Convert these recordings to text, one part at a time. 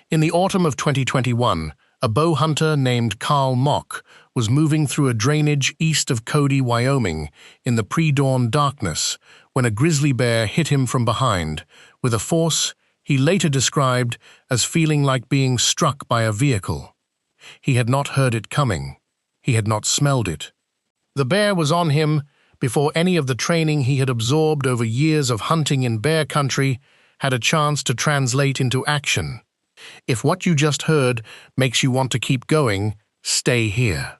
In the autumn of 2021, a bow hunter named Moth was moving through a drainage east of Cody, Wyoming, in the pre-dawn darkness when a grizzly bear hit him from behind, with a force he later described as feeling like being struck by a vehicle. He had not heard it coming. He had not smelled it. The bear was on him before any of the training he had absorbed over years of hunting in bear country had a chance to translate into action. If what you just heard makes you want to keep going, stay here.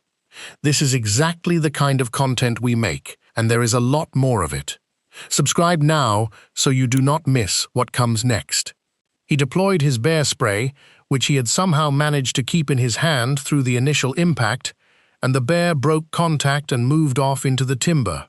This is exactly the kind of content we make, and there is a lot more of it. Subscribe now so you do not miss what comes next. He deployed his bear spray, which he had somehow managed to keep in his hand through the initial impact, and the bear broke contact and moved off into the timber.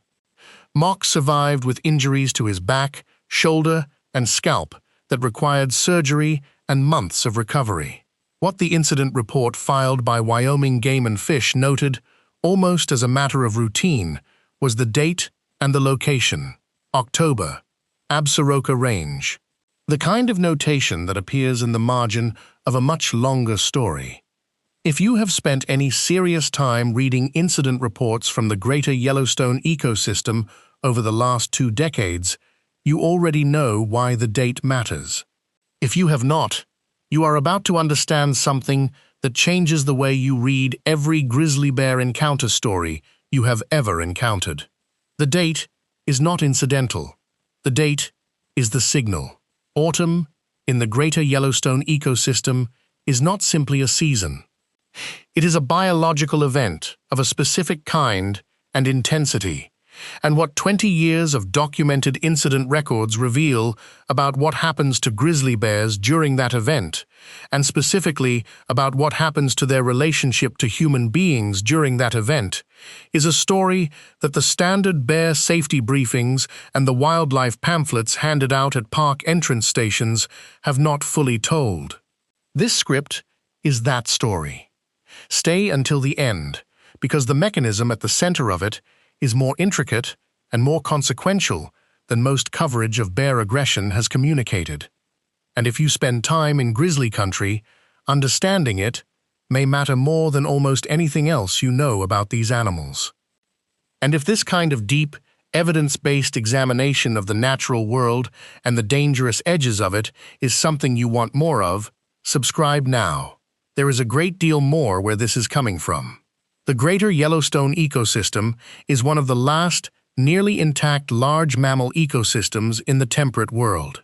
Moth survived with injuries to his back, shoulder, and scalp that required surgery and months of recovery. What the incident report filed by Wyoming Game and Fish noted, almost as a matter of routine, was the date and the location: October, Absaroka Range. The kind of notation that appears in the margin of a much longer story. If you have spent any serious time reading incident reports from the greater Yellowstone ecosystem over the last 2 decades, you already know why the date matters. If you have not, you are about to understand something that changes the way you read every grizzly bear encounter story you have ever encountered. The date is not incidental. The date is the signal. Autumn, in the greater Yellowstone ecosystem, is not simply a season. It is a biological event of a specific kind and intensity, and what 20 years of documented incident records reveal about what happens to grizzly bears during that event, and specifically about what happens to their relationship to human beings during that event, is a story that the standard bear safety briefings and the wildlife pamphlets handed out at park entrance stations have not fully told. This script is that story. Stay until the end, because the mechanism at the center of it is more intricate and more consequential than most coverage of bear aggression has communicated. And if you spend time in grizzly country, understanding it may matter more than almost anything else you know about these animals. And if this kind of deep, evidence-based examination of the natural world and the dangerous edges of it is something you want more of, subscribe now. There is a great deal more where this is coming from. The greater Yellowstone ecosystem is one of the last, nearly intact large mammal ecosystems in the temperate world.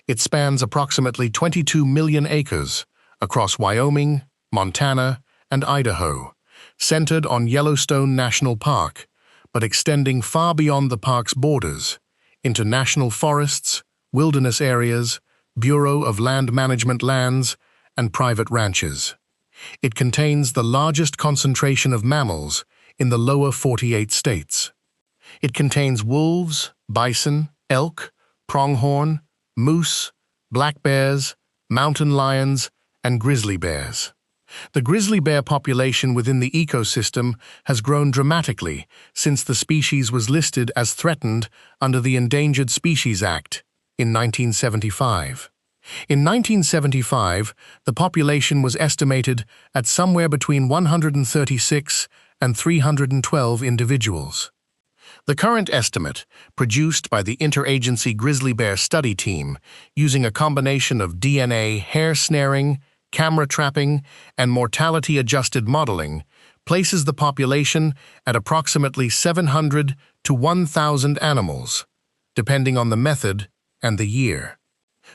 It spans approximately 22 million acres across Wyoming, Montana, and Idaho, centered on Yellowstone National Park, but extending far beyond the park's borders, into national forests, wilderness areas, Bureau of Land Management lands, and private ranches. It contains the largest concentration of mammals in the lower 48 states. It contains wolves, bison, elk, pronghorn, moose, black bears, mountain lions, and grizzly bears. The grizzly bear population within the ecosystem has grown dramatically since the species was listed as threatened under the Endangered Species Act in 1975. In 1975, the population was estimated at somewhere between 136 and 312 individuals. The current estimate, produced by the Interagency Grizzly Bear Study Team, using a combination of DNA hair snaring, camera trapping, and mortality-adjusted modeling, places the population at approximately 700 to 1,000 animals, depending on the method and the year.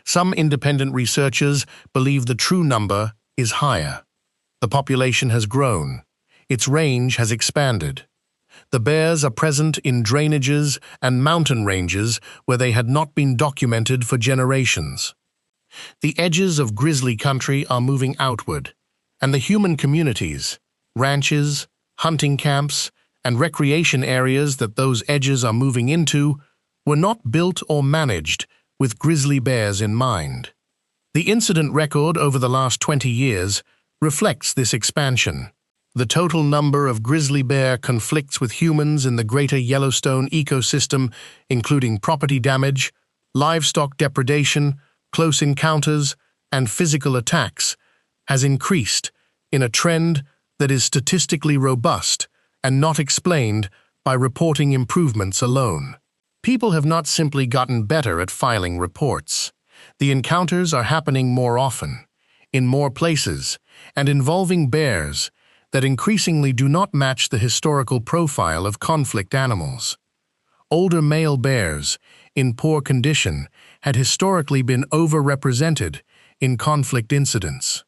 Some independent researchers believe the true number is higher. The population has grown. Its range has expanded. The bears are present in drainages and mountain ranges where they had not been documented for generations. The edges of grizzly country are moving outward, and the human communities, ranches, hunting camps, and recreation areas that those edges are moving into were not built or managed with grizzly bears in mind. The incident record over the last 20 years reflects this expansion. The total number of grizzly bear conflicts with humans in the greater Yellowstone ecosystem, including property damage, livestock depredation, close encounters, and physical attacks has increased in a trend that is statistically robust and not explained by reporting improvements alone. People have not simply gotten better at filing reports. The encounters are happening more often, in more places, and involving bears that increasingly do not match the historical profile of conflict animals. Older male bears, in poor condition, had historically been overrepresented in conflict incidents.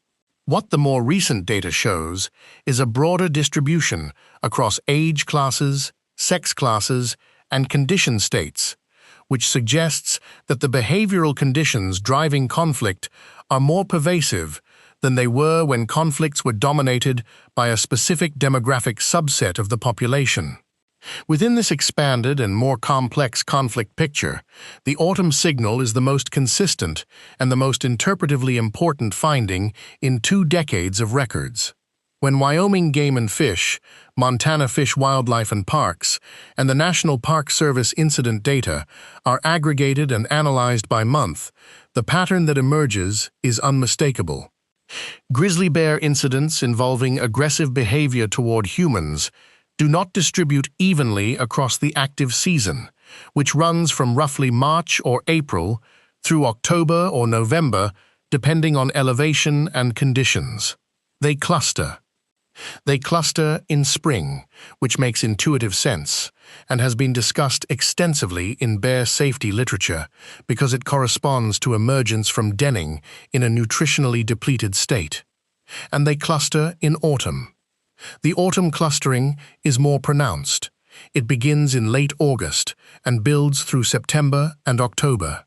What the more recent data shows is a broader distribution across age classes, sex classes, and condition states, which suggests that the behavioral conditions driving conflict are more pervasive than they were when conflicts were dominated by a specific demographic subset of the population. Within this expanded and more complex conflict picture, the autumn signal is the most consistent and the most interpretively important finding in 2 decades of records. When Wyoming Game and Fish, Montana Fish, Wildlife and Parks, and the National Park Service incident data are aggregated and analyzed by month, the pattern that emerges is unmistakable. Grizzly bear incidents involving aggressive behavior toward humans do not distribute evenly across the active season, which runs from roughly March or April through October or November, depending on elevation and conditions. They cluster. They cluster in spring, which makes intuitive sense, and has been discussed extensively in bear safety literature because it corresponds to emergence from denning in a nutritionally depleted state. And they cluster in autumn. The autumn clustering is more pronounced. It begins in late August and builds through September and October.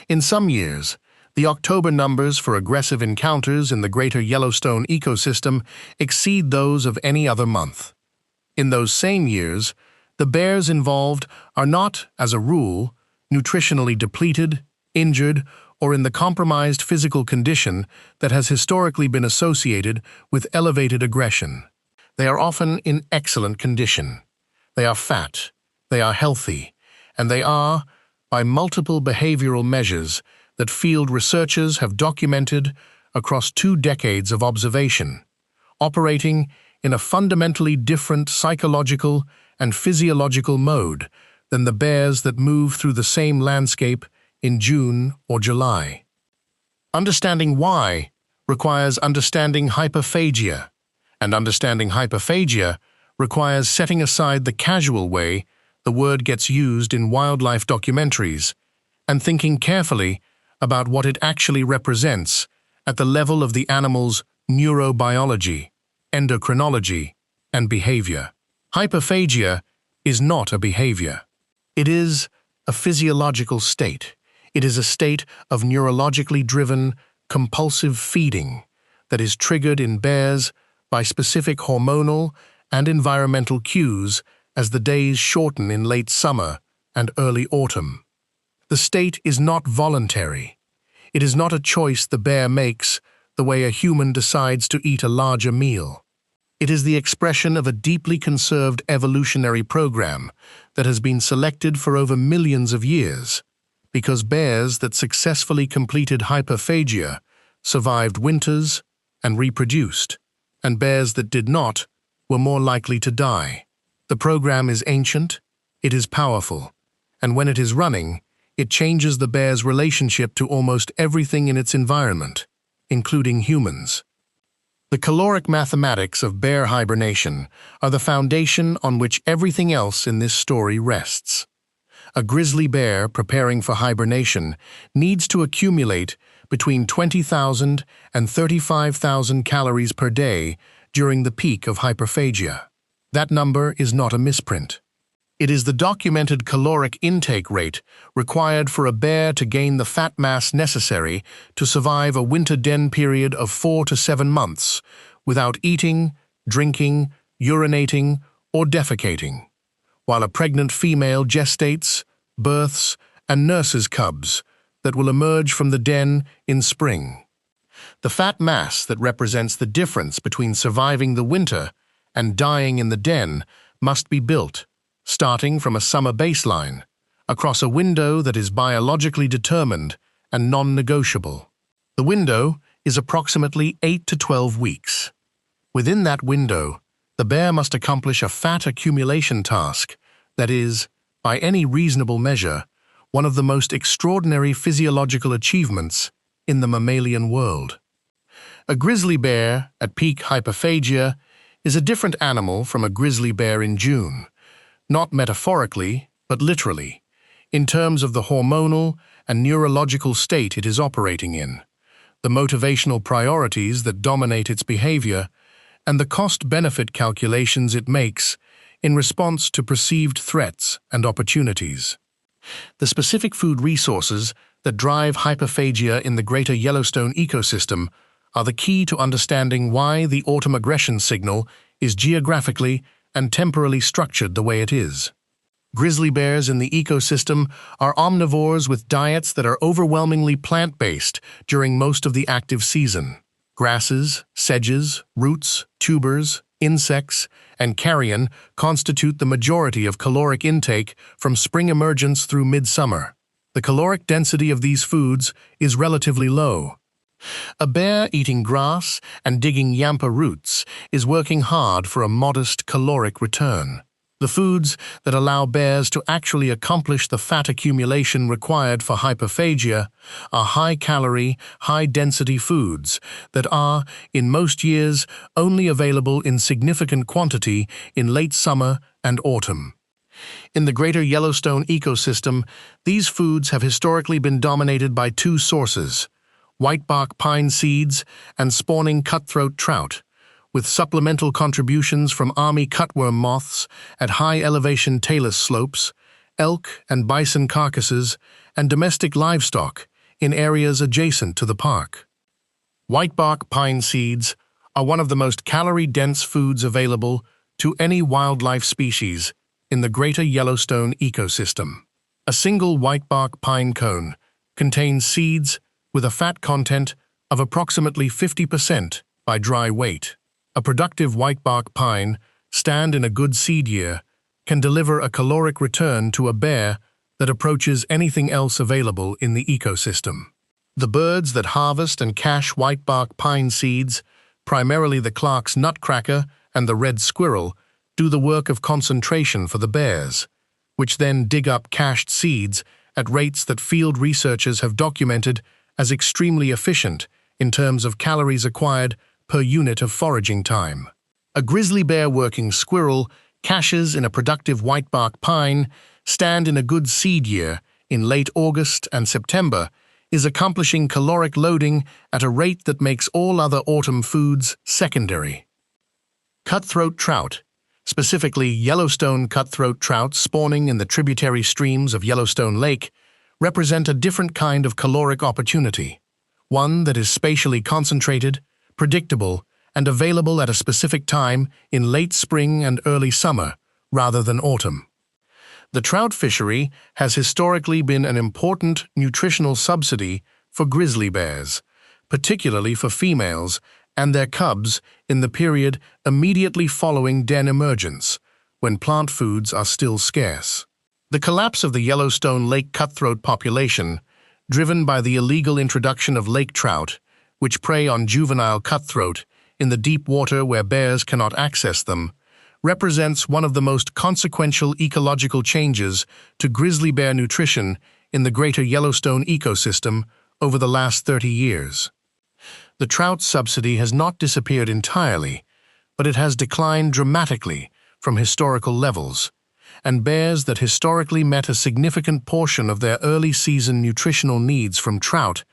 In some years, the October numbers for aggressive encounters in the greater Yellowstone ecosystem exceed those of any other month. In those same years, the bears involved are not, as a rule, nutritionally depleted, injured, or in the compromised physical condition that has historically been associated with elevated aggression. They are often in excellent condition. They are fat, they are healthy, and they are, by multiple behavioral measures that field researchers have documented across 2 decades of observation, operating in a fundamentally different psychological and physiological mode than the bears that move through the same landscape in June or July. Understanding why requires understanding hyperphagia, and understanding hyperphagia requires setting aside the casual way the word gets used in wildlife documentaries and thinking carefully about what it actually represents at the level of the animal's neurobiology, endocrinology, and behavior. Hyperphagia is not a behavior. It is a physiological state. It is a state of neurologically driven, compulsive feeding that is triggered in bears by specific hormonal and environmental cues as the days shorten in late summer and early autumn. The state is not voluntary. It is not a choice the bear makes the way a human decides to eat a larger meal. It is the expression of a deeply conserved evolutionary program that has been selected for over millions of years, because bears that successfully completed hyperphagia survived winters and reproduced, and bears that did not were more likely to die. The program is ancient, it is powerful, and when it is running, it changes the bear's relationship to almost everything in its environment, including humans. The caloric mathematics of bear hibernation are the foundation on which everything else in this story rests. A grizzly bear preparing for hibernation needs to accumulate between 20,000 and 35,000 calories per day during the peak of hyperphagia. That number is not a misprint. It is the documented caloric intake rate required for a bear to gain the fat mass necessary to survive a winter den period of 4 to 7 months without eating, drinking, urinating, or defecating, while a pregnant female gestates, births, and nurses cubs that will emerge from the den in spring. The fat mass that represents the difference between surviving the winter and dying in the den must be built, starting from a summer baseline, across a window that is biologically determined and non-negotiable. The window is approximately 8 to 12 weeks. Within that window, the bear must accomplish a fat accumulation task that is, by any reasonable measure, one of the most extraordinary physiological achievements in the mammalian world. A grizzly bear at peak hyperphagia is a different animal from a grizzly bear in June, not metaphorically, but literally, in terms of the hormonal and neurological state it is operating in, the motivational priorities that dominate its behavior, and the cost-benefit calculations it makes in response to perceived threats and opportunities. The specific food resources that drive hyperphagia in the greater Yellowstone ecosystem are the key to understanding why the autumn aggression signal is geographically and temporally structured the way it is. Grizzly bears in the ecosystem are omnivores with diets that are overwhelmingly plant-based during most of the active season. Grasses, sedges, roots, tubers, insects, and carrion constitute the majority of caloric intake from spring emergence through midsummer. The caloric density of these foods is relatively low. A bear eating grass and digging yampa roots is working hard for a modest caloric return. The foods that allow bears to actually accomplish the fat accumulation required for hyperphagia are high-calorie, high-density foods that are, in most years, only available in significant quantity in late summer and autumn. In the greater Yellowstone ecosystem, these foods have historically been dominated by two sources: whitebark pine seeds and spawning cutthroat trout, with supplemental contributions from army cutworm moths at high-elevation talus slopes, elk and bison carcasses, and domestic livestock in areas adjacent to the park. Whitebark pine seeds are one of the most calorie-dense foods available to any wildlife species in the greater Yellowstone ecosystem. A single whitebark pine cone contains seeds with a fat content of approximately 50% by dry weight. A productive whitebark pine, stand in a good seed year, can deliver a caloric return to a bear that approaches anything else available in the ecosystem. The birds that harvest and cache whitebark pine seeds, primarily the Clark's nutcracker and the red squirrel, do the work of concentration for the bears, which then dig up cached seeds at rates that field researchers have documented as extremely efficient in terms of calories acquired per unit of foraging time. A grizzly bear working squirrel caches in a productive whitebark pine, stand in a good seed year in late August and September, is accomplishing caloric loading at a rate that makes all other autumn foods secondary. Cutthroat trout, specifically Yellowstone cutthroat trout spawning in the tributary streams of Yellowstone Lake, represent a different kind of caloric opportunity, one that is spatially concentrated, predictable, and available at a specific time in late spring and early summer, rather than autumn. The trout fishery has historically been an important nutritional subsidy for grizzly bears, particularly for females and their cubs in the period immediately following den emergence, when plant foods are still scarce. The collapse of the Yellowstone lake cutthroat population, driven by the illegal introduction of lake trout, which prey on juvenile cutthroat in the deep water where bears cannot access them, represents one of the most consequential ecological changes to grizzly bear nutrition in the greater Yellowstone ecosystem over the last 30 years. The trout subsidy has not disappeared entirely, but it has declined dramatically from historical levels, and bears that historically met a significant portion of their early season nutritional needs from trout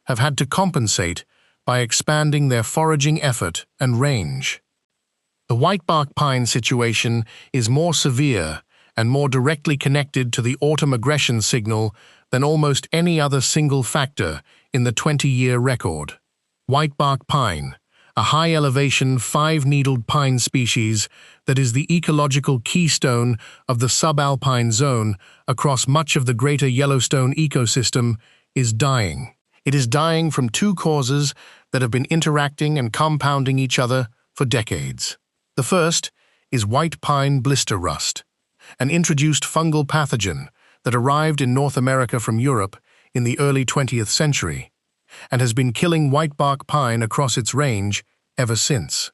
have had to compensate by expanding their foraging effort and range. The whitebark pine situation is more severe and more directly connected to the autumn aggression signal than almost any other single factor in the 20-year record. Whitebark pine, a high-elevation, five-needled pine species that is the ecological keystone of the subalpine zone across much of the greater Yellowstone ecosystem, is dying. It is dying from two causes that have been interacting and compounding each other for decades. The first is white pine blister rust, an introduced fungal pathogen that arrived in North America from Europe in the early 20th century. and has been killing whitebark pine across its range ever since.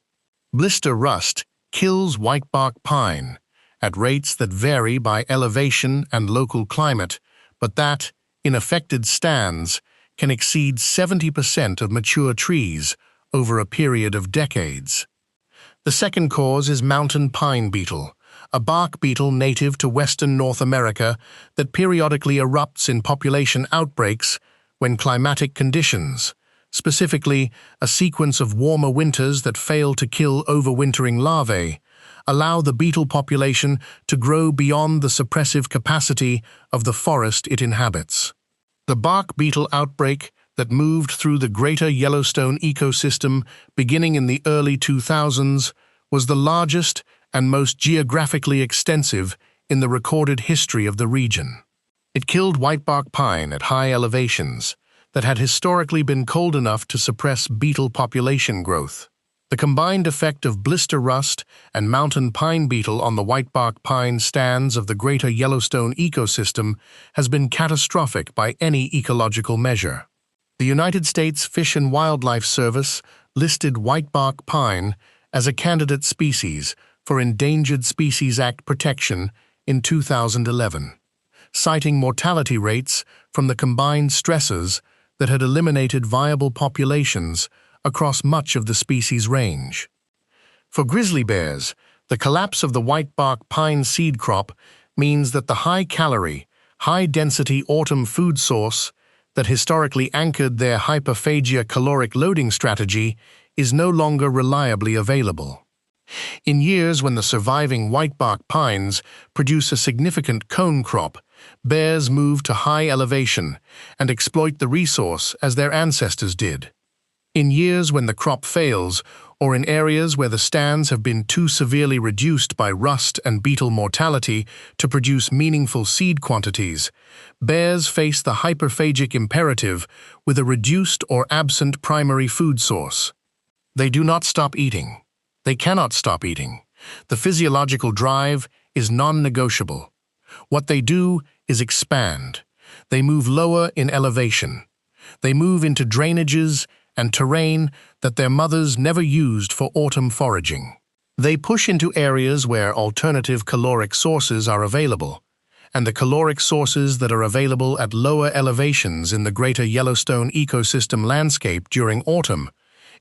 Blister rust kills whitebark pine at rates that vary by elevation and local climate, but that, in affected stands, can exceed 70% of mature trees over a period of decades. The second cause is mountain pine beetle, a bark beetle native to western North America that periodically erupts in population outbreaks when climatic conditions, specifically a sequence of warmer winters that fail to kill overwintering larvae, allow the beetle population to grow beyond the suppressive capacity of the forest it inhabits. The bark beetle outbreak that moved through the greater Yellowstone ecosystem beginning in the early 2000s was the largest and most geographically extensive in the recorded history of the region. It killed whitebark pine at high elevations that had historically been cold enough to suppress beetle population growth. The combined effect of blister rust and mountain pine beetle on the whitebark pine stands of the greater Yellowstone ecosystem has been catastrophic by any ecological measure. The United States Fish and Wildlife Service listed whitebark pine as a candidate species for Endangered Species Act protection in 2011, citing mortality rates from the combined stressors that had eliminated viable populations across much of the species range. For grizzly bears, the collapse of the whitebark pine seed crop means that the high-calorie, high-density autumn food source that historically anchored their hyperphagia caloric loading strategy is no longer reliably available. In years when the surviving whitebark pines produce a significant cone crop, bears move to high elevation and exploit the resource as their ancestors did. In years when the crop fails, or in areas where the stands have been too severely reduced by rust and beetle mortality to produce meaningful seed quantities, bears face the hyperphagic imperative with a reduced or absent primary food source. They do not stop eating. They cannot stop eating. The physiological drive is non-negotiable. What they do is expand. They move lower in elevation. They move into drainages and terrain that their mothers never used for autumn foraging. They push into areas where alternative caloric sources are available, and the caloric sources that are available at lower elevations in the greater Yellowstone ecosystem landscape during autumn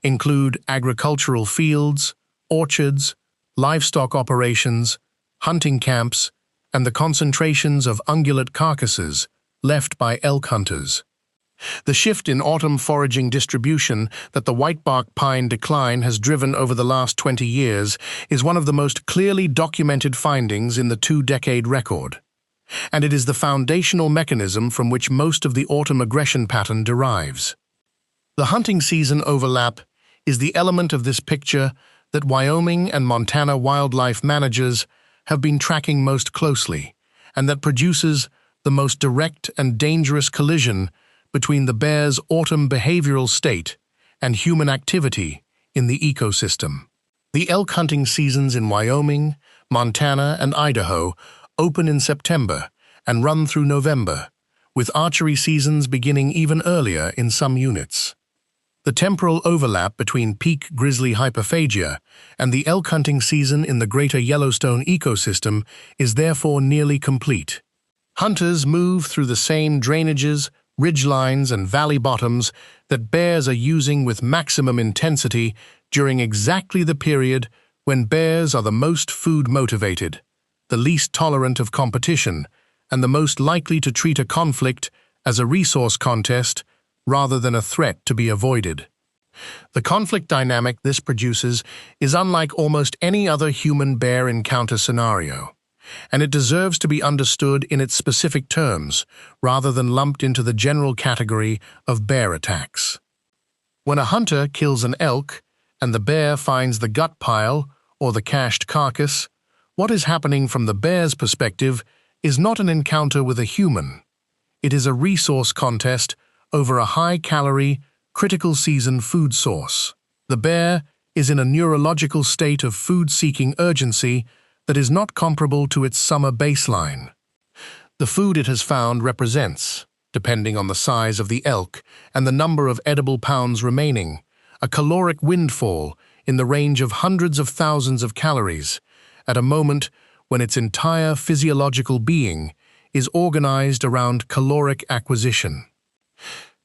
include agricultural fields, orchards, livestock operations, hunting camps, and the concentrations of ungulate carcasses left by elk hunters. The shift in autumn foraging distribution that the whitebark pine decline has driven over the last 20 years is one of the most clearly documented findings in the two-decade record, and it is the foundational mechanism from which most of the autumn aggression pattern derives. The hunting season overlap is the element of this picture that Wyoming and Montana wildlife managers have been tracking most closely, and that produces the most direct and dangerous collision between the bear's autumn behavioral state and human activity in the ecosystem. The elk hunting seasons in Wyoming, Montana, and Idaho open in September and run through November, with archery seasons beginning even earlier in some units. The temporal overlap between peak grizzly hyperphagia and the elk hunting season in the greater Yellowstone ecosystem is therefore nearly complete. Hunters move through the same drainages, ridgelines, and valley bottoms that bears are using with maximum intensity during exactly the period when bears are the most food-motivated, the least tolerant of competition, and the most likely to treat a conflict as a resource contest rather than a threat to be avoided. The conflict dynamic this produces is unlike almost any other human-bear encounter scenario, and it deserves to be understood in its specific terms rather than lumped into the general category of bear attacks. When a hunter kills an elk and the bear finds the gut pile or the cached carcass, what is happening from the bear's perspective is not an encounter with a human. It is a resource contest over a high-calorie, critical season food source. The bear is in a neurological state of food-seeking urgency that is not comparable to its summer baseline. The food it has found represents, depending on the size of the elk and the number of edible pounds remaining, a caloric windfall in the range of hundreds of thousands of calories, at a moment when its entire physiological being is organized around caloric acquisition.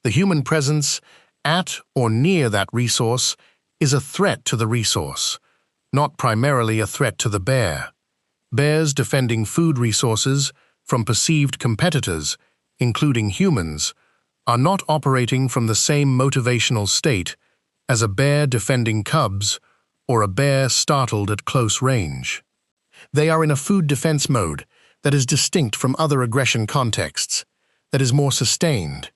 The human presence at or near that resource is a threat to the resource, not primarily a threat to the bear. Bears defending food resources from perceived competitors, including humans, are not operating from the same motivational state as a bear defending cubs or a bear startled at close range. They are in a food defense mode that is distinct from other aggression contexts, that is more sustained,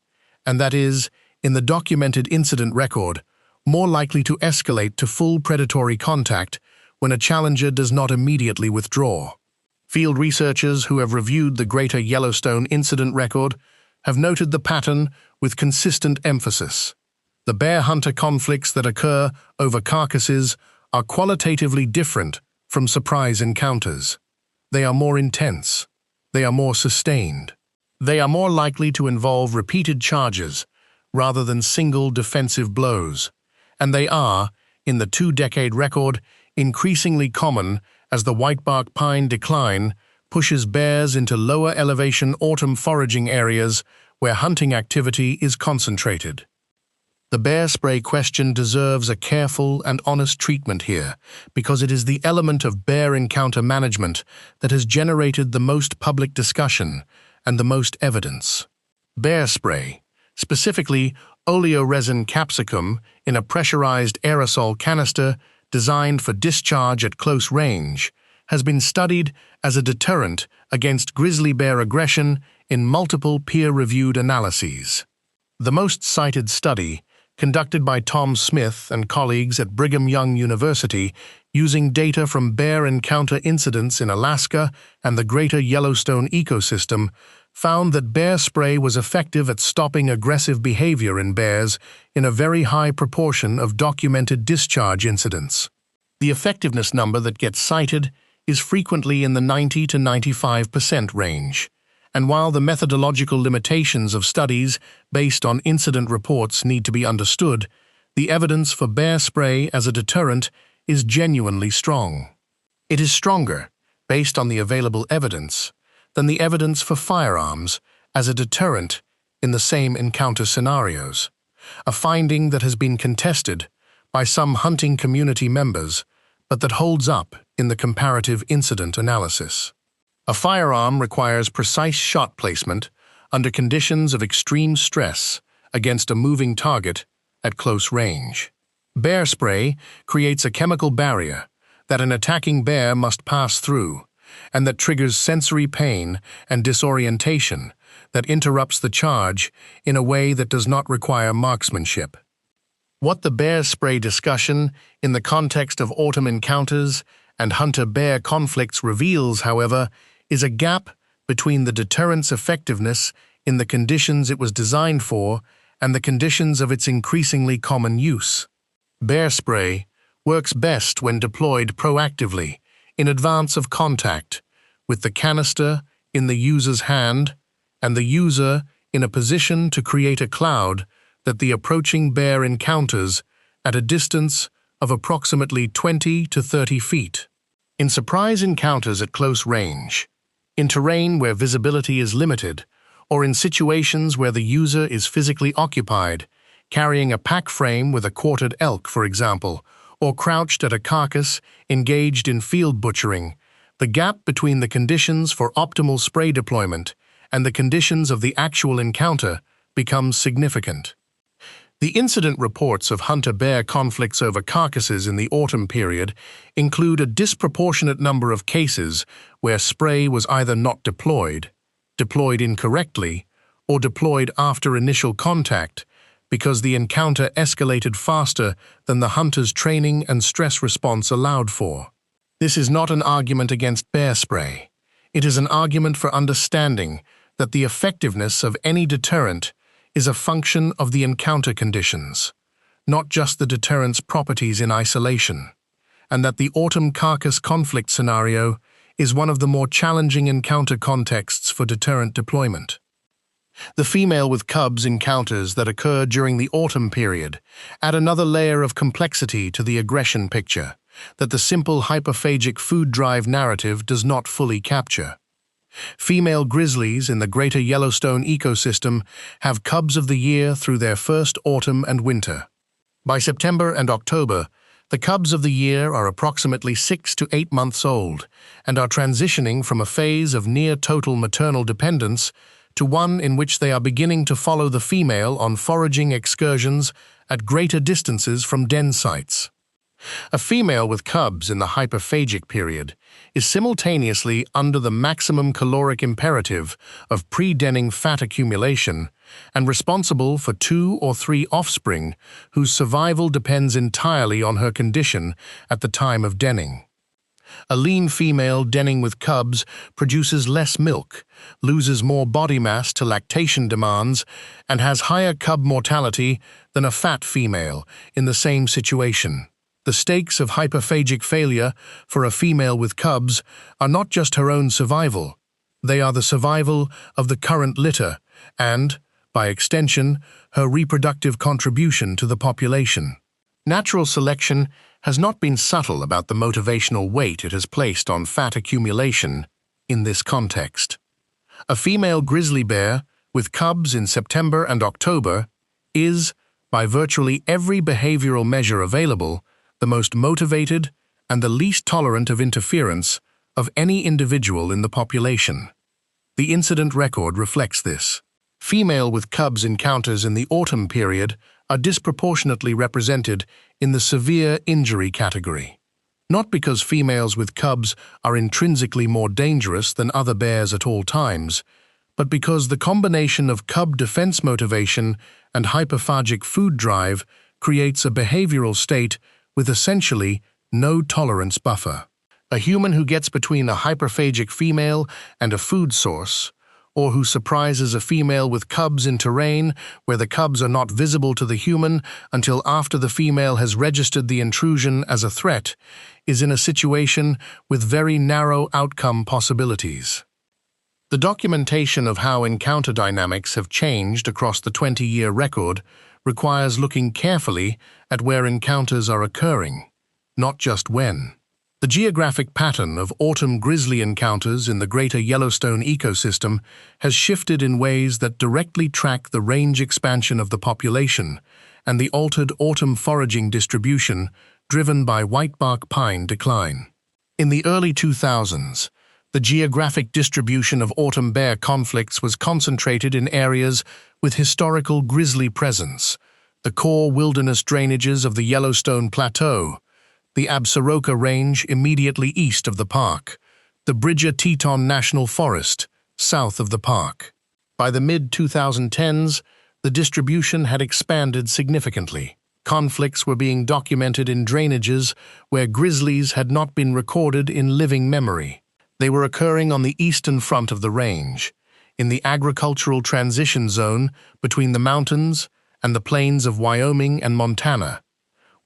and that is, in the documented incident record, more likely to escalate to full predatory contact when a challenger does not immediately withdraw. Field researchers who have reviewed the greater Yellowstone incident record have noted the pattern with consistent emphasis. The bear-hunter conflicts that occur over carcasses are qualitatively different from surprise encounters. They are more intense. They are more sustained. They are more likely to involve repeated charges rather than single defensive blows. And they are, in the 2-decade record, increasingly common as the whitebark pine decline pushes bears into lower elevation autumn foraging areas where hunting activity is concentrated. The bear spray question deserves a careful and honest treatment here because it is the element of bear encounter management that has generated the most public discussion and the most evidence. Bear spray, specifically oleoresin capsicum in a pressurized aerosol canister designed for discharge at close range, has been studied as a deterrent against grizzly bear aggression in multiple peer-reviewed analyses. The most cited study, conducted by Tom Smith and colleagues at Brigham Young University using data from bear encounter incidents in Alaska and the greater Yellowstone ecosystem, found that bear spray was effective at stopping aggressive behavior in bears in a very high proportion of documented discharge incidents. The effectiveness number that gets cited is frequently in the 90 to 95% range, and while the methodological limitations of studies based on incident reports need to be understood, the evidence for bear spray as a deterrent is genuinely strong. It is stronger, based on the available evidence, than the evidence for firearms as a deterrent in the same encounter scenarios, a finding that has been contested by some hunting community members, but that holds up in the comparative incident analysis. A firearm requires precise shot placement under conditions of extreme stress against a moving target at close range. Bear spray creates a chemical barrier that an attacking bear must pass through, and that triggers sensory pain and disorientation that interrupts the charge in a way that does not require marksmanship. What the bear spray discussion in the context of autumn encounters and hunter-bear conflicts reveals, however, is a gap between the deterrent's effectiveness in the conditions it was designed for and the conditions of its increasingly common use. Bear spray works best when deployed proactively, in advance of contact, with the canister in the user's hand and the user in a position to create a cloud that the approaching bear encounters at a distance of approximately 20 to 30 feet. In surprise encounters at close range, in terrain where visibility is limited, or in situations where the user is physically occupied, carrying a pack frame with a quartered elk, for example, or crouched at a carcass engaged in field butchering, the gap between the conditions for optimal spray deployment and the conditions of the actual encounter becomes significant. The incident reports of hunter-bear conflicts over carcasses in the autumn period include a disproportionate number of cases where spray was either not deployed, deployed incorrectly, or deployed after initial contact, because the encounter escalated faster than the hunter's training and stress response allowed for. This is not an argument against bear spray. It is an argument for understanding that the effectiveness of any deterrent is a function of the encounter conditions, not just the deterrent's properties in isolation, and that the autumn carcass conflict scenario is one of the more challenging encounter contexts for deterrent deployment. The female with cubs encounters that occur during the autumn period add another layer of complexity to the aggression picture that the simple hyperphagic food drive narrative does not fully capture. Female grizzlies in the greater Yellowstone ecosystem have cubs of the year through their first autumn and winter. By September and October, the cubs of the year are approximately 6 to 8 months old and are transitioning from a phase of near-total maternal dependence to one in which they are beginning to follow the female on foraging excursions at greater distances from den sites. A female with cubs in the hyperphagic period is simultaneously under the maximum caloric imperative of pre-denning fat accumulation and responsible for 2 or 3 offspring whose survival depends entirely on her condition at the time of denning. A lean female denning with cubs produces less milk, loses more body mass to lactation demands, and has higher cub mortality than a fat female in the same situation. The stakes of hyperphagic failure for a female with cubs are not just her own survival, they are the survival of the current litter and, by extension, her reproductive contribution to the population. Natural selection has not been subtle about the motivational weight it has placed on fat accumulation in this context. A female grizzly bear with cubs in September and October is, by virtually every behavioral measure available, the most motivated and the least tolerant of interference of any individual in the population. The incident record reflects this. Female with cubs encounters in the autumn period are disproportionately represented in the severe injury category. Not because females with cubs are intrinsically more dangerous than other bears at all times, but because the combination of cub defense motivation and hyperphagic food drive creates a behavioral state with essentially no tolerance buffer. A human who gets between a hyperphagic female and a food source, or who surprises a female with cubs in terrain where the cubs are not visible to the human until after the female has registered the intrusion as a threat, is in a situation with very narrow outcome possibilities. The documentation of how encounter dynamics have changed across the 20-year record requires looking carefully at where encounters are occurring, not just when. The geographic pattern of autumn grizzly encounters in the greater Yellowstone ecosystem has shifted in ways that directly track the range expansion of the population and the altered autumn foraging distribution driven by whitebark pine decline. In the early 2000s, the geographic distribution of autumn bear conflicts was concentrated in areas with historical grizzly presence, the core wilderness drainages of the Yellowstone Plateau, the Absaroka Range immediately east of the park, the Bridger-Teton National Forest south of the park. By the mid-2010s, the distribution had expanded significantly. Conflicts were being documented in drainages where grizzlies had not been recorded in living memory. They were occurring on the eastern front of the range, in the agricultural transition zone between the mountains and the plains of Wyoming and Montana,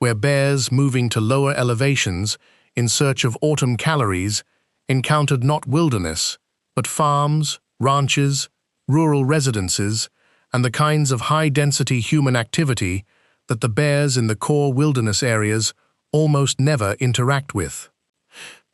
where bears moving to lower elevations in search of autumn calories encountered not wilderness, but farms, ranches, rural residences, and the kinds of high-density human activity that the bears in the core wilderness areas almost never interact with.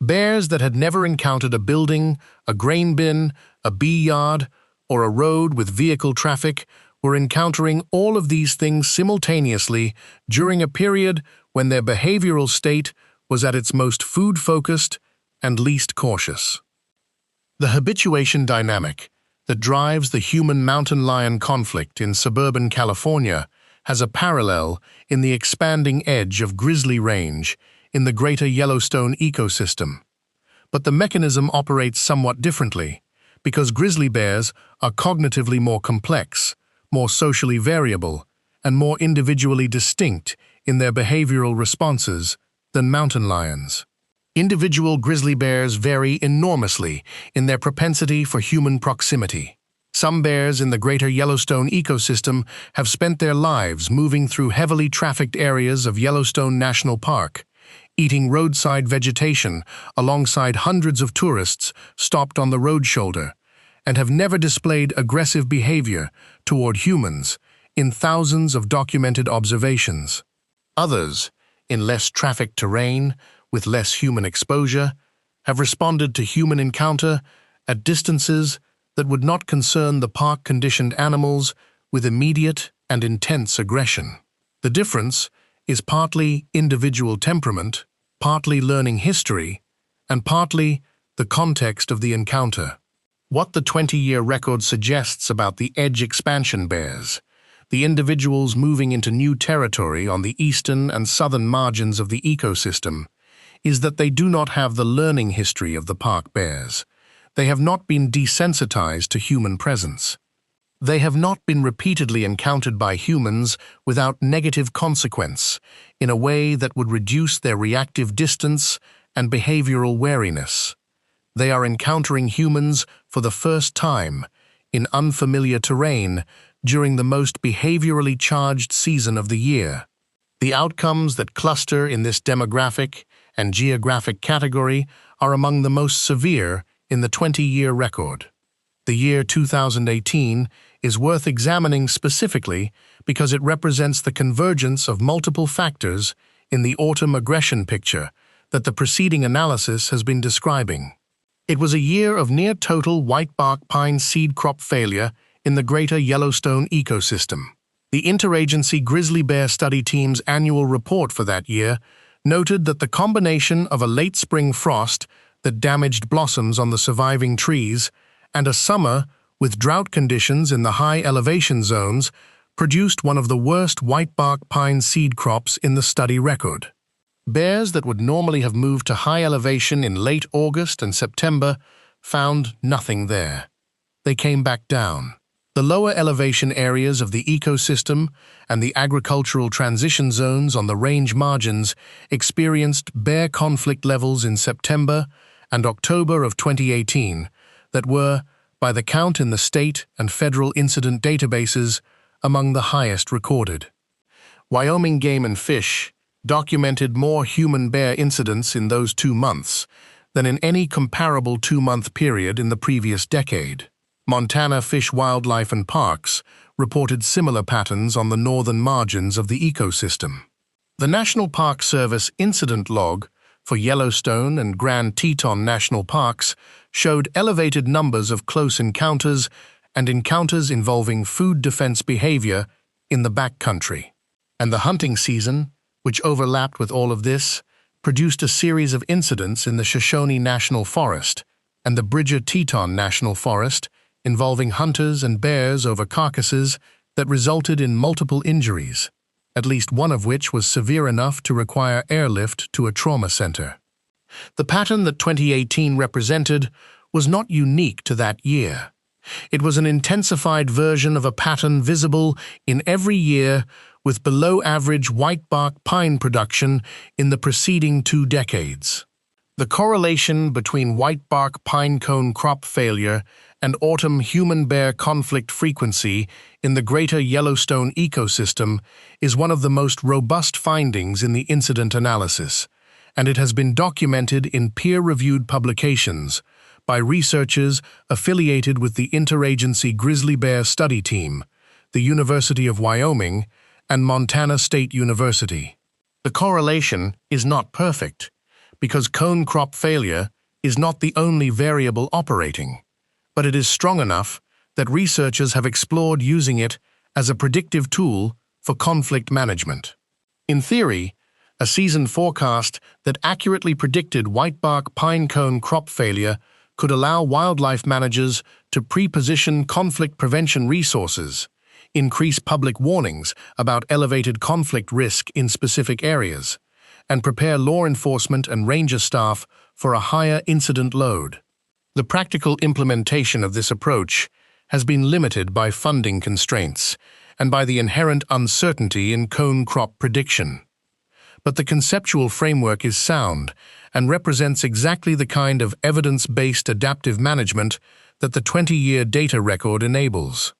Bears that had never encountered a building, a grain bin, a bee yard, or a road with vehicle traffic were encountering all of these things simultaneously during a period when their behavioral state was at its most food-focused and least cautious. The habituation dynamic that drives the human mountain lion conflict in suburban California has a parallel in the expanding edge of Grizzly Range in the greater Yellowstone ecosystem. But the mechanism operates somewhat differently, because grizzly bears are cognitively more complex, more socially variable, and more individually distinct in their behavioral responses than mountain lions. Individual grizzly bears vary enormously in their propensity for human proximity. Some bears in the greater Yellowstone ecosystem have spent their lives moving through heavily trafficked areas of Yellowstone National Park, eating roadside vegetation alongside hundreds of tourists stopped on the road shoulder, and have never displayed aggressive behavior toward humans in thousands of documented observations. Others, in less trafficked terrain with less human exposure, have responded to human encounter at distances that would not concern the park-conditioned animals with immediate and intense aggression. The difference is partly individual temperament, partly learning history, and partly the context of the encounter. What the 20-year record suggests about the edge expansion bears, the individuals moving into new territory on the eastern and southern margins of the ecosystem, is that they do not have the learning history of the park bears. They have not been desensitized to human presence. They have not been repeatedly encountered by humans without negative consequence in a way that would reduce their reactive distance and behavioral wariness. They are encountering humans for the first time in unfamiliar terrain during the most behaviorally charged season of the year. The outcomes that cluster in this demographic and geographic category are among the most severe in the 20-year record. The year 2018 is worth examining specifically because it represents the convergence of multiple factors in the autumn aggression picture that the preceding analysis has been describing. It was a year of near-total whitebark pine seed crop failure in the greater Yellowstone ecosystem. The interagency grizzly bear study team's annual report for that year noted that the combination of a late spring frost that damaged blossoms on the surviving trees and a summer with drought conditions in the high elevation zones produced one of the worst whitebark pine seed crops in the study record. Bears that would normally have moved to high elevation in late August and September found nothing there. They came back down. The lower elevation areas of the ecosystem and the agricultural transition zones on the range margins experienced bear conflict levels in September and October of 2018 that were, by the count in the state and federal incident databases, among the highest recorded. Wyoming Game and Fish documented more human-bear incidents in those 2 months than in any comparable 2-month period in the previous decade. Montana Fish, Wildlife and Parks reported similar patterns on the northern margins of the ecosystem. The National Park Service incident log for Yellowstone and Grand Teton National Parks showed elevated numbers of close encounters and encounters involving food defense behavior in the backcountry. And the hunting season, which overlapped with all of this, produced a series of incidents in the Shoshone National Forest and the Bridger Teton National Forest involving hunters and bears over carcasses that resulted in multiple injuries, at least one of which was severe enough to require airlift to a trauma center. The pattern that 2018 represented was not unique to that year. It was an intensified version of a pattern visible in every year with below-average whitebark pine production in the preceding 2 decades. The correlation between whitebark pine cone crop failure and autumn human-bear conflict frequency in the greater Yellowstone ecosystem is one of the most robust findings in the incident analysis, and it has been documented in peer-reviewed publications by researchers affiliated with the interagency Grizzly Bear Study Team, the University of Wyoming, and Montana State University. The correlation is not perfect, because cone crop failure is not the only variable operating, but it is strong enough that researchers have explored using it as a predictive tool for conflict management. In theory, a season forecast that accurately predicted whitebark pine cone crop failure could allow wildlife managers to pre-position conflict prevention resources, increase public warnings about elevated conflict risk in specific areas, and prepare law enforcement and ranger staff for a higher incident load. The practical implementation of this approach has been limited by funding constraints and by the inherent uncertainty in cone crop prediction. But the conceptual framework is sound and represents exactly the kind of evidence-based adaptive management that the 20-year data record enables.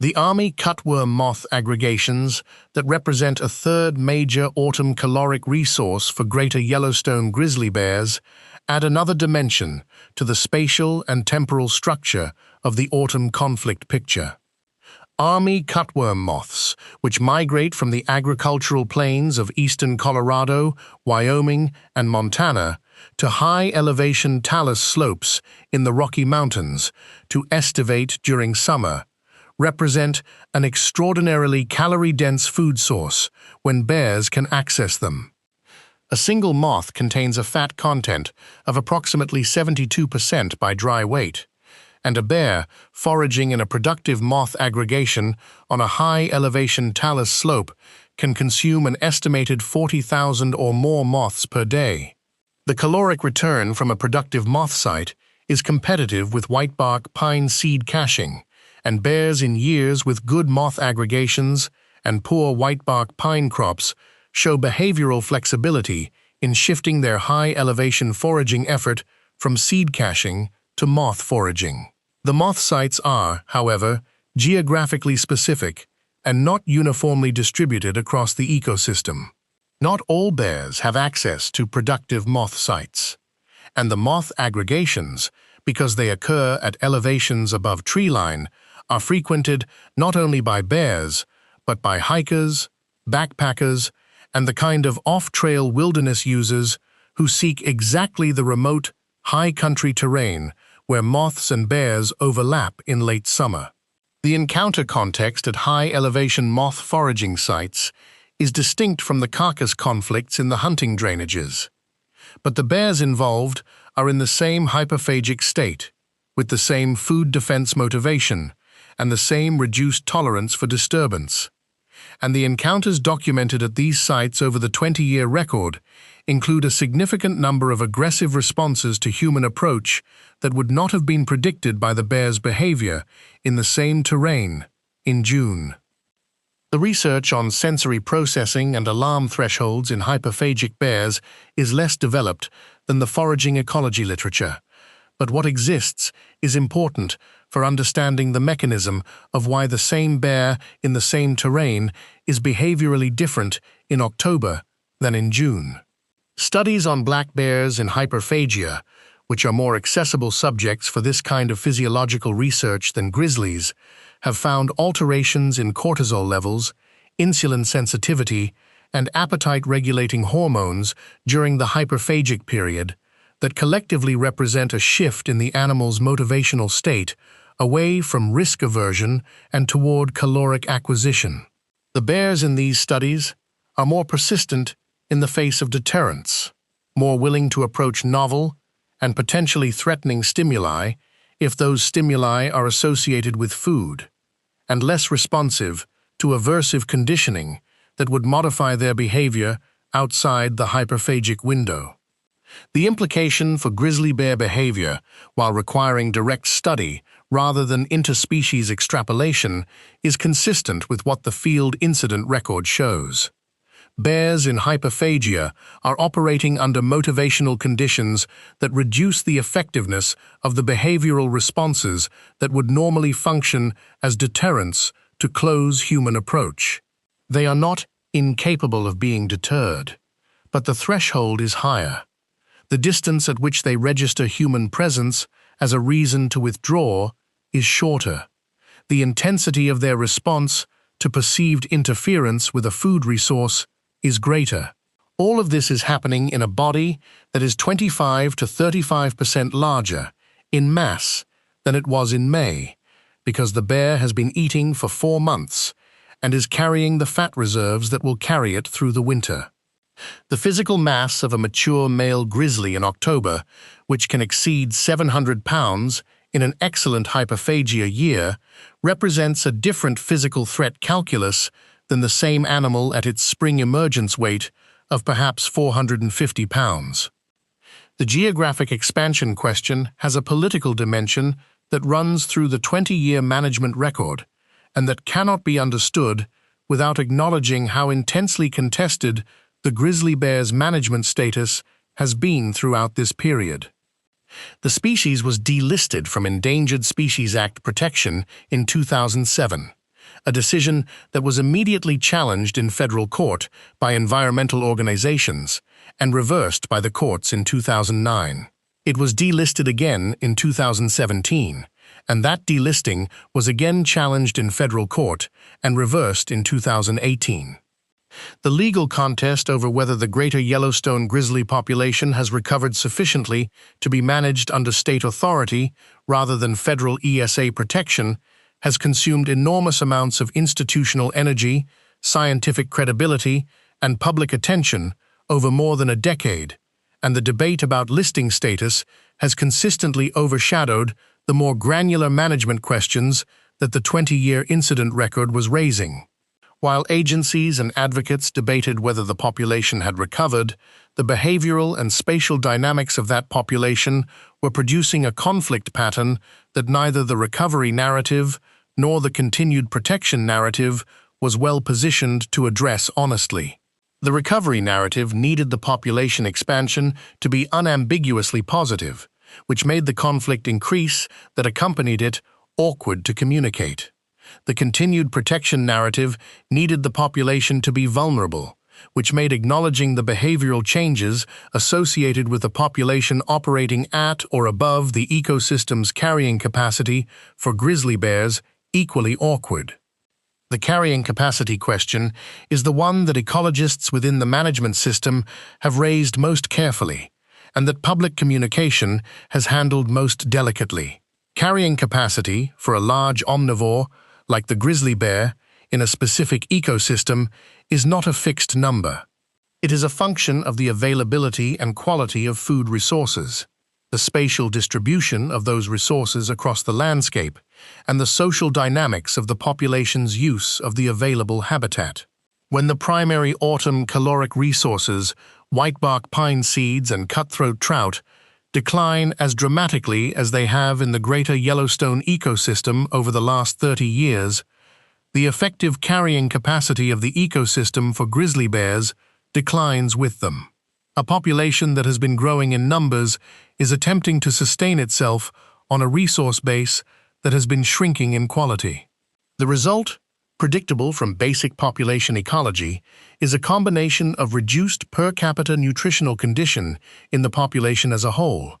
The army cutworm moth aggregations that represent a third major autumn caloric resource for greater Yellowstone grizzly bears add another dimension to the spatial and temporal structure of the autumn conflict picture. Army cutworm moths, which migrate from the agricultural plains of eastern Colorado, Wyoming, and Montana to high-elevation talus slopes in the Rocky Mountains to estivate during summer, represent an extraordinarily calorie-dense food source when bears can access them. A single moth contains a fat content of approximately 72% by dry weight, and a bear foraging in a productive moth aggregation on a high-elevation talus slope can consume an estimated 40,000 or more moths per day. The caloric return from a productive moth site is competitive with whitebark pine seed caching, and bears in years with good moth aggregations and poor whitebark pine crops show behavioral flexibility in shifting their high-elevation foraging effort from seed caching to moth foraging. The moth sites are, however, geographically specific and not uniformly distributed across the ecosystem. Not all bears have access to productive moth sites, and the moth aggregations, because they occur at elevations above treeline, are frequented not only by bears, but by hikers, backpackers, and the kind of off-trail wilderness users who seek exactly the remote, high-country terrain where moths and bears overlap in late summer. The encounter context at high-elevation moth foraging sites is distinct from the carcass conflicts in the hunting drainages, but the bears involved are in the same hyperphagic state, with the same food defense motivation and the same reduced tolerance for disturbance. And the encounters documented at these sites over the 20-year record include a significant number of aggressive responses to human approach that would not have been predicted by the bear's behavior in the same terrain in June. The research on sensory processing and alarm thresholds in hyperphagic bears is less developed than the foraging ecology literature, but what exists is important for understanding the mechanism of why the same bear in the same terrain is behaviorally different in October than in June. Studies on black bears in hyperphagia, which are more accessible subjects for this kind of physiological research than grizzlies, have found alterations in cortisol levels, insulin sensitivity, and appetite-regulating hormones during the hyperphagic period that collectively represent a shift in the animal's motivational state away from risk aversion and toward caloric acquisition. The bears in these studies are more persistent in the face of deterrence, more willing to approach novel and potentially threatening stimuli if those stimuli are associated with food, and less responsive to aversive conditioning that would modify their behavior outside the hyperphagic window. The implication for grizzly bear behavior, while requiring direct study rather than interspecies extrapolation, is consistent with what the field incident record shows. Bears in hyperphagia are operating under motivational conditions that reduce the effectiveness of the behavioral responses that would normally function as deterrents to close human approach. They are not incapable of being deterred, but the threshold is higher. The distance at which they register human presence as a reason to withdraw is shorter. The intensity of their response to perceived interference with a food resource is greater. All of this is happening in a body that is 25 to 35% larger in mass than it was in May, because the bear has been eating for 4 months and is carrying the fat reserves that will carry it through the winter. The physical mass of a mature male grizzly in October, which can exceed 700 pounds in an excellent hyperphagia year, represents a different physical threat calculus than the same animal at its spring emergence weight of perhaps 450 pounds. The geographic expansion question has a political dimension that runs through the 20-year management record and that cannot be understood without acknowledging how intensely contested the grizzly bear's management status has been throughout this period. The species was delisted from Endangered Species Act protection in 2007, a decision that was immediately challenged in federal court by environmental organizations and reversed by the courts in 2009. It was delisted again in 2017, and that delisting was again challenged in federal court and reversed in 2018. The legal contest over whether the greater Yellowstone grizzly population has recovered sufficiently to be managed under state authority rather than federal ESA protection has consumed enormous amounts of institutional energy, scientific credibility, and public attention over more than a decade, and the debate about listing status has consistently overshadowed the more granular management questions that the 20-year incident record was raising. While agencies and advocates debated whether the population had recovered, the behavioral and spatial dynamics of that population were producing a conflict pattern that neither the recovery narrative nor the continued protection narrative was well positioned to address honestly. The recovery narrative needed the population expansion to be unambiguously positive, which made the conflict increase that accompanied it awkward to communicate. The continued protection narrative needed the population to be vulnerable, which made acknowledging the behavioral changes associated with the population operating at or above the ecosystem's carrying capacity for grizzly bears equally awkward. The carrying capacity question is the one that ecologists within the management system have raised most carefully, and that public communication has handled most delicately. Carrying capacity for a large omnivore like the grizzly bear, in a specific ecosystem, is not a fixed number. It is a function of the availability and quality of food resources, the spatial distribution of those resources across the landscape, and the social dynamics of the population's use of the available habitat. When the primary autumn caloric resources, whitebark pine seeds and cutthroat trout, decline as dramatically as they have in the greater Yellowstone ecosystem over the last 30 years, the effective carrying capacity of the ecosystem for grizzly bears declines with them. A population that has been growing in numbers is attempting to sustain itself on a resource base that has been shrinking in quality. The result, predictable from basic population ecology, is a combination of reduced per capita nutritional condition in the population as a whole,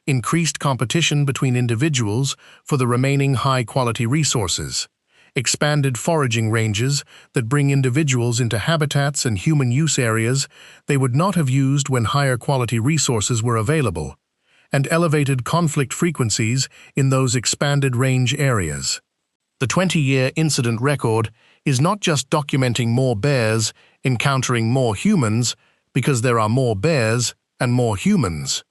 increased competition between individuals for the remaining high-quality resources, expanded foraging ranges that bring individuals into habitats and human use areas they would not have used when higher quality resources were available, and elevated conflict frequencies in those expanded range areas. The 20-year incident record is not just documenting more bears encountering more humans because there are more bears and more humans.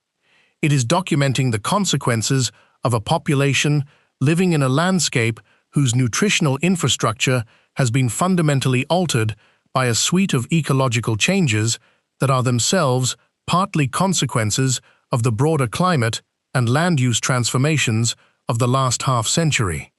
It is documenting the consequences of a population living in a landscape whose nutritional infrastructure has been fundamentally altered by a suite of ecological changes that are themselves partly consequences of the broader climate and land use transformations of the last half-century.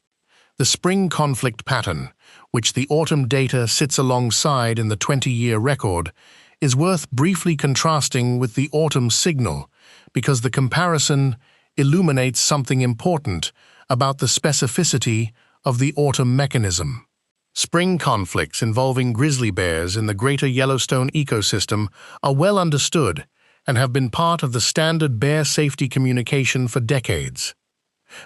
The spring conflict pattern, which the autumn data sits alongside in the 20-year record, is worth briefly contrasting with the autumn signal because the comparison illuminates something important about the specificity of the autumn mechanism. Spring conflicts involving grizzly bears in the greater Yellowstone ecosystem are well understood and have been part of the standard bear safety communication for decades.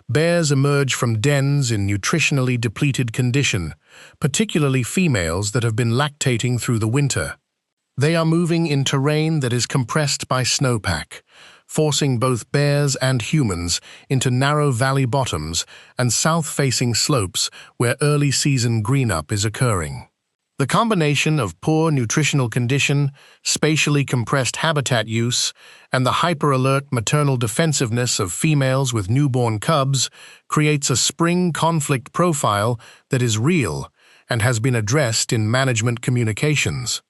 Bears emerge from dens in nutritionally depleted condition, particularly females that have been lactating through the winter. They are moving in terrain that is compressed by snowpack, forcing both bears and humans into narrow valley bottoms and south-facing slopes where early-season greenup is occurring. The combination of poor nutritional condition, spatially compressed habitat use, and the hyper-alert maternal defensiveness of females with newborn cubs creates a spring conflict profile that is real and has been addressed in management communications.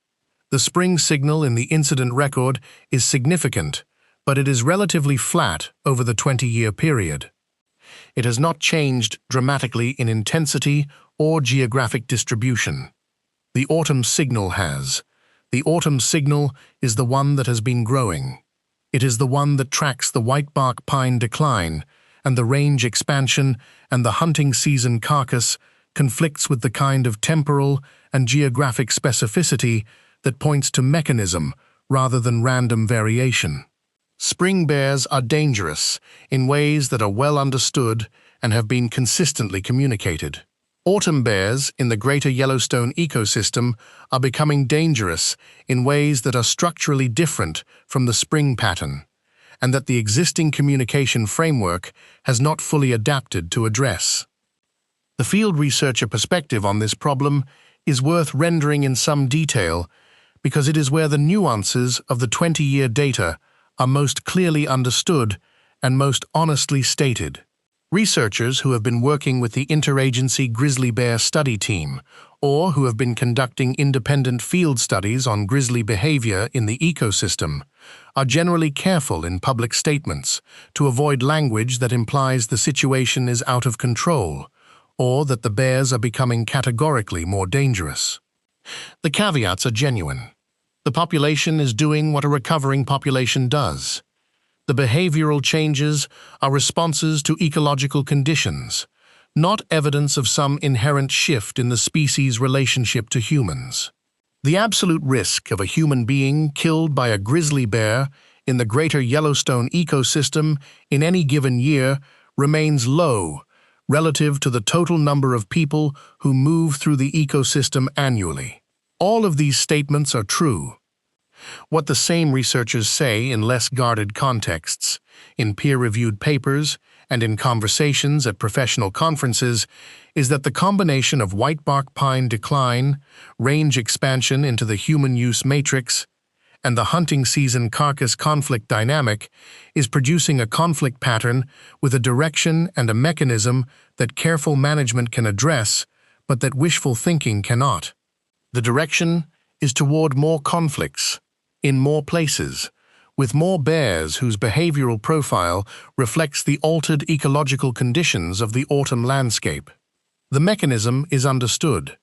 The spring signal in the incident record is significant, but it is relatively flat over the 20-year period. It has not changed dramatically in intensity or geographic distribution. The autumn signal has. The autumn signal is the one that has been growing. It is the one that tracks the whitebark pine decline and the range expansion and the hunting season carcass conflicts with the kind of temporal and geographic specificity that points to mechanism rather than random variation. Spring bears are dangerous in ways that are well understood and have been consistently communicated. Autumn bears in the greater Yellowstone ecosystem are becoming dangerous in ways that are structurally different from the spring pattern, and that the existing communication framework has not fully adapted to address. The field researcher perspective on this problem is worth rendering in some detail because it is where the nuances of the 20-year data are most clearly understood and most honestly stated. Researchers who have been working with the interagency grizzly bear study team, or who have been conducting independent field studies on grizzly behavior in the ecosystem, are generally careful in public statements to avoid language that implies the situation is out of control, or that the bears are becoming categorically more dangerous. The caveats are genuine. The population is doing what a recovering population does. The behavioral changes are responses to ecological conditions, not evidence of some inherent shift in the species' relationship to humans. The absolute risk of a human being killed by a grizzly bear in the greater Yellowstone ecosystem in any given year remains low relative to the total number of people who move through the ecosystem annually. All of these statements are true. What the same researchers say in less guarded contexts, in peer-reviewed papers, and in conversations at professional conferences is that the combination of whitebark pine decline, range expansion into the human use matrix, and the hunting season carcass conflict dynamic is producing a conflict pattern with a direction and a mechanism that careful management can address, but that wishful thinking cannot. The direction is toward more conflicts, in more places, with more bears whose behavioral profile reflects the altered ecological conditions of the autumn landscape. The mechanism is understood.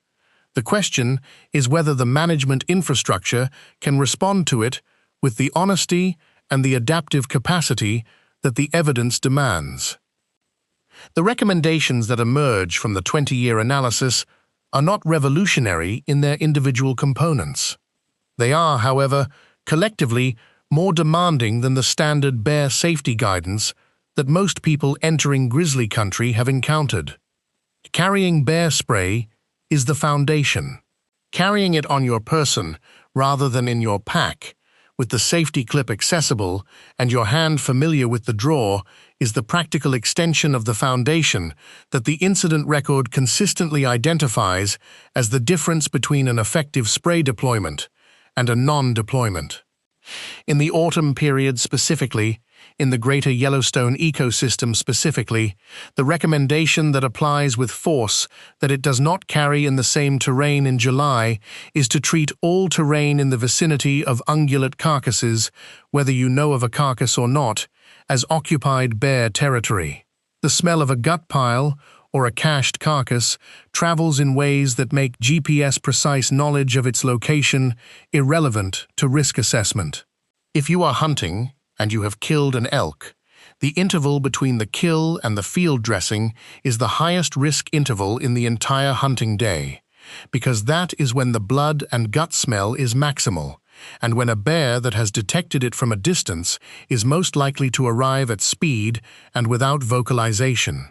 The question is whether the management infrastructure can respond to it with the honesty and the adaptive capacity that the evidence demands. The recommendations that emerge from the 20-year analysis are not revolutionary in their individual components. They are, however, collectively more demanding than the standard bear safety guidance that most people entering grizzly country have encountered. Carrying bear spray is the foundation. Carrying it on your person rather than in your pack, with the safety clip accessible and your hand familiar with the draw, is the practical extension of the foundation that the incident record consistently identifies as the difference between an effective spray deployment and a non-deployment. In the autumn period specifically, in the greater Yellowstone ecosystem specifically, the recommendation that applies with force that it does not carry in the same terrain in July is to treat all terrain in the vicinity of ungulate carcasses, whether you know of a carcass or not, as occupied bear territory. The smell of a gut pile or a cached carcass travels in ways that make GPS-precise knowledge of its location irrelevant to risk assessment. If you are hunting and you have killed an elk, the interval between the kill and the field dressing is the highest risk interval in the entire hunting day, because that is when the blood and gut smell is maximal, and when a bear that has detected it from a distance is most likely to arrive at speed and without vocalization.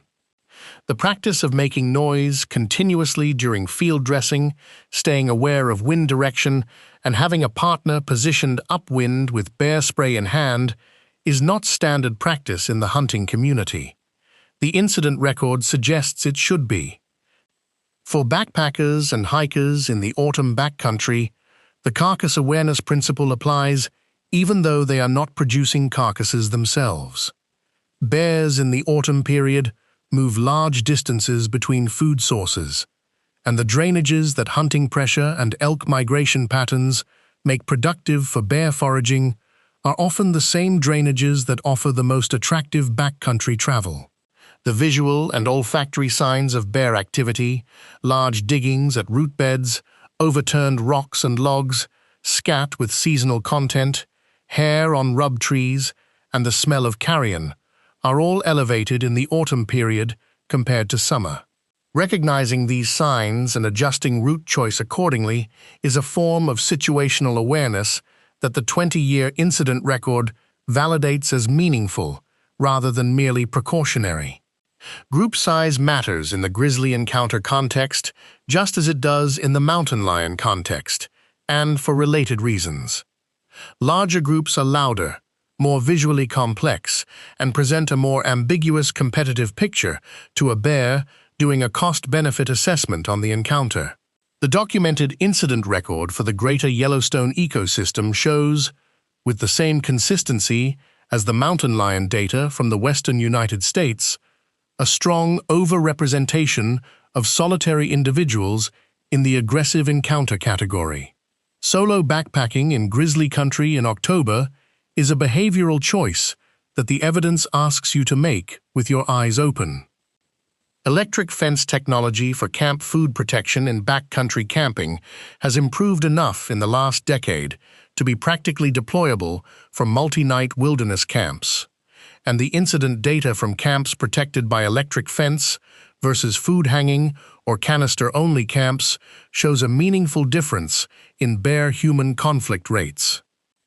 The practice of making noise continuously during field dressing, staying aware of wind direction, and having a partner positioned upwind with bear spray in hand is not standard practice in the hunting community. The incident record suggests it should be. For backpackers and hikers in the autumn backcountry, the carcass awareness principle applies even though they are not producing carcasses themselves. Bears in the autumn period move large distances between food sources, and the drainages that hunting pressure and elk migration patterns make productive for bear foraging are often the same drainages that offer the most attractive backcountry travel. The visual and olfactory signs of bear activity, large diggings at root beds, overturned rocks and logs, scat with seasonal content, hair on rub trees, and the smell of carrion, are all elevated in the autumn period compared to summer. Recognizing these signs and adjusting route choice accordingly is a form of situational awareness that the 20-year incident record validates as meaningful rather than merely precautionary. Group size matters in the grizzly encounter context just as it does in the mountain lion context, and for related reasons. Larger groups are louder, more visually complex, and present a more ambiguous competitive picture to a bear doing a cost-benefit assessment on the encounter. The documented incident record for the greater Yellowstone ecosystem shows, with the same consistency as the mountain lion data from the western United States, a strong overrepresentation of solitary individuals in the aggressive encounter category. Solo backpacking in grizzly country in October is a behavioral choice that the evidence asks you to make with your eyes open. Electric fence technology for camp food protection in backcountry camping has improved enough in the last decade to be practically deployable for multi-night wilderness camps, and the incident data from camps protected by electric fence versus food hanging or canister-only camps shows a meaningful difference in bear-human conflict rates.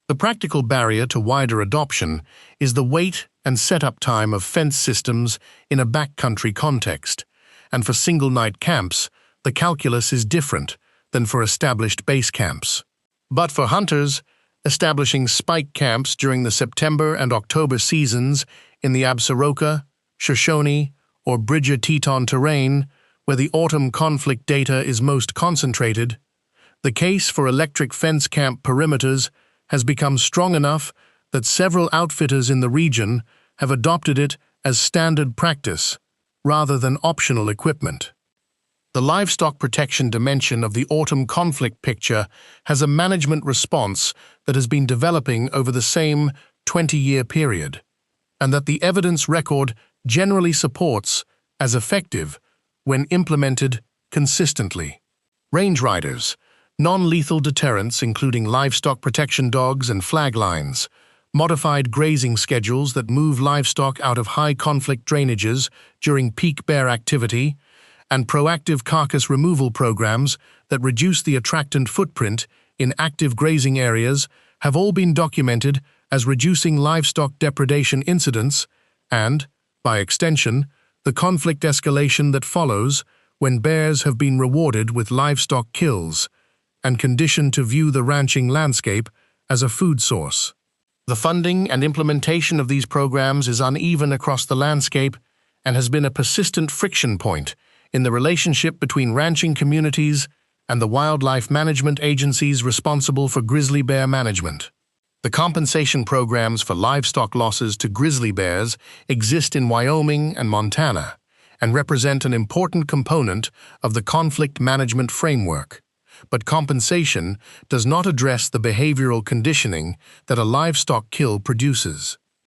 The practical barrier to wider adoption is the wait and setup time of fence systems in a backcountry context, and for single-night camps, the calculus is different than for established base camps. But for hunters, establishing spike camps during the September and October seasons in the Absaroka, Shoshone, or Bridger-Teton terrain, where the autumn conflict data is most concentrated, the case for electric fence camp perimeters has become strong enough that several outfitters in the region have adopted it as standard practice rather than optional equipment. The livestock protection dimension of the autumn conflict picture has a management response that has been developing over the same 20-year period, and that the evidence record generally supports as effective when implemented consistently. Range riders, non-lethal deterrents including livestock protection dogs and flag lines, modified grazing schedules that move livestock out of high-conflict drainages during peak bear activity, and proactive carcass removal programs that reduce the attractant footprint in active grazing areas have all been documented as reducing livestock depredation incidents and, by extension, the conflict escalation that follows when bears have been rewarded with livestock kills and conditioned to view the ranching landscape as a food source. The funding and implementation of these programs is uneven across the landscape and has been a persistent friction point in the relationship between ranching communities and the wildlife management agencies responsible for grizzly bear management. The compensation programs for livestock losses to grizzly bears exist in Wyoming and Montana and represent an important component of the conflict management framework. But compensation does not address the behavioral conditioning that a livestock kill produces.